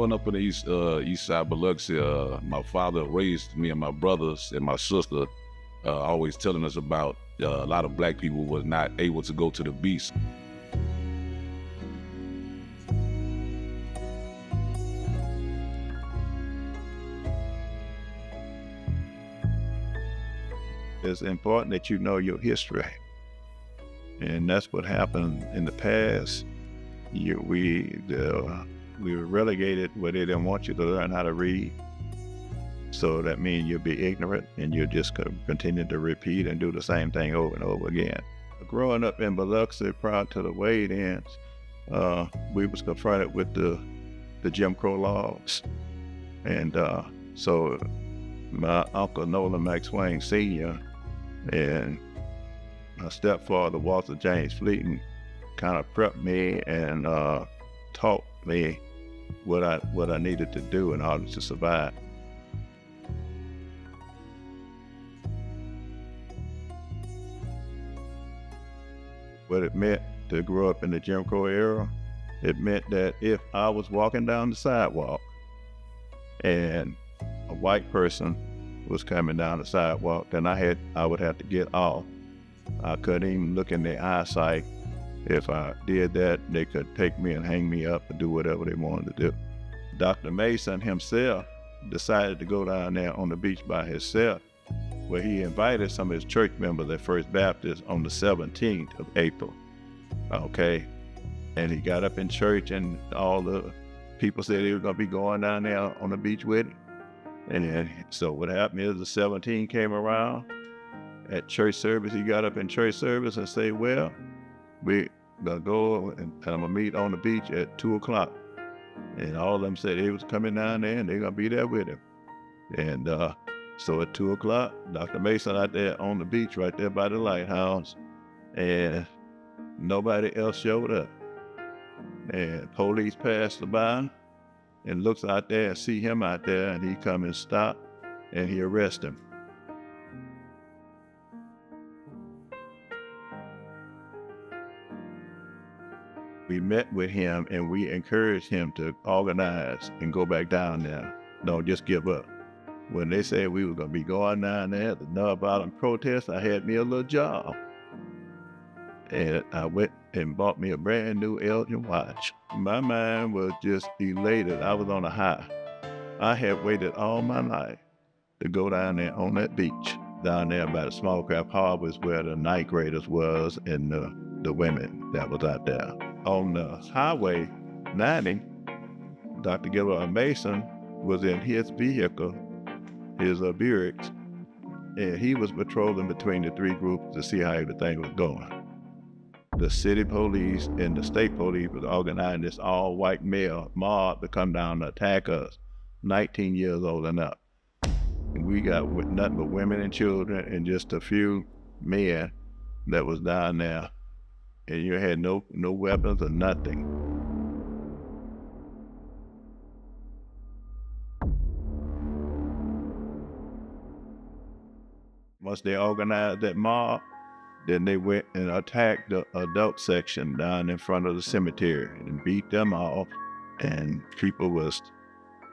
Growing up in the east side Biloxi, my father raised me and my brothers and my sister, always telling us about a lot of black people was not able to go to the beach. It's important that you know your history, and that's what happened in the past. We were relegated where they didn't want you to learn how to read. So that means you'll be ignorant and you'll just continue to repeat and do the same thing over and over again. Growing up in Biloxi prior to the wade-ins, we was confronted with the Jim Crow laws. And so my uncle Nolan McSwain Sr. and my stepfather Walter James Fleeton kind of prepped me and taught me what I needed to do in order to survive. What it meant to grow up in the Jim Crow era, it meant that if I was walking down the sidewalk and a white person was coming down the sidewalk, then I would have to get off. I couldn't even look in their eyesight. If I did that, they could take me and hang me up and do whatever they wanted to do. Dr. Mason himself decided to go down there on the beach by himself, where he invited some of his church members at First Baptist on the 17th of April, okay? And he got up in church and all the people said they were gonna be going down there on the beach with him. And then, so what happened is the 17th came around, at church service, he got up in church service and said, well, we gonna go and I'm gonna meet on the beach at 2:00. And all of them said they was coming down there and they're gonna be there with him. And so at 2:00, Dr. Mason out there on the beach right there by the lighthouse, and nobody else showed up. And police passed by and looks out there and see him out there, and he come and stop and he arrest him. We met with him and we encouraged him to organize and go back down there. Don't just give up. When they said we were gonna be going down there to know about them protests, I had me a little job. And I went and bought me a brand new Elgin watch. My mind was just elated. I was on a high. I had waited all my life to go down there on that beach. Down there by the small craft harbors where the night graders was and the women that was out there. On the highway 90, Dr. Gilbert Mason was in his vehicle, his Buick, and he was patrolling between the three groups to see how everything was going. The city police and the state police was organizing this all-white male mob to come down to attack us, 19 years old and up. And we got nothing but women and children and just a few men that was down there. And you had no weapons or nothing. Once they organized that mob, then they went and attacked the adult section down in front of the cemetery and beat them off. And people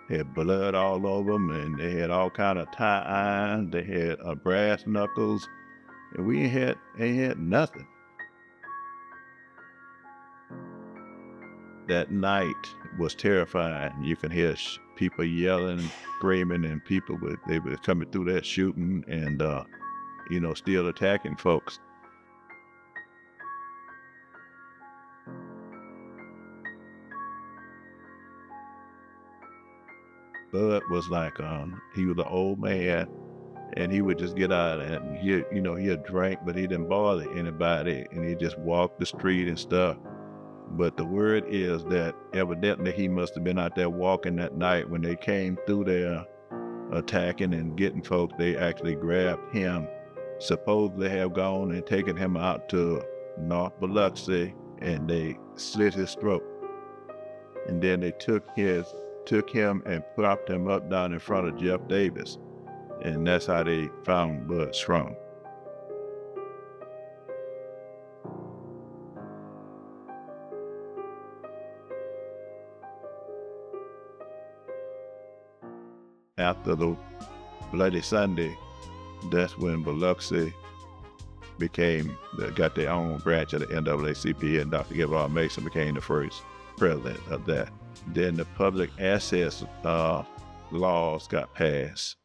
had blood all over them, and they had all kind of tie irons. They had brass knuckles, and we ain't had nothing. That night was terrifying. You can hear people yelling, screaming, and they were coming through that shooting and, still attacking folks. Bud was like, he was an old man, and he would just get out and he'd drink, but he didn't bother anybody, and he just walked the street and stuff. But the word is that evidently he must have been out there walking that night when they came through there attacking and getting folks. They actually grabbed him, supposedly have gone and taken him out to North Biloxi, and they slit his throat. And then they took him and propped him up down in front of Jeff Davis. And that's how they found Bud's from. after the Bloody Sunday, that's when Biloxi got their own branch of the NAACP, and Dr. Gilbert Mason became the first president of that. Then the public access laws got passed,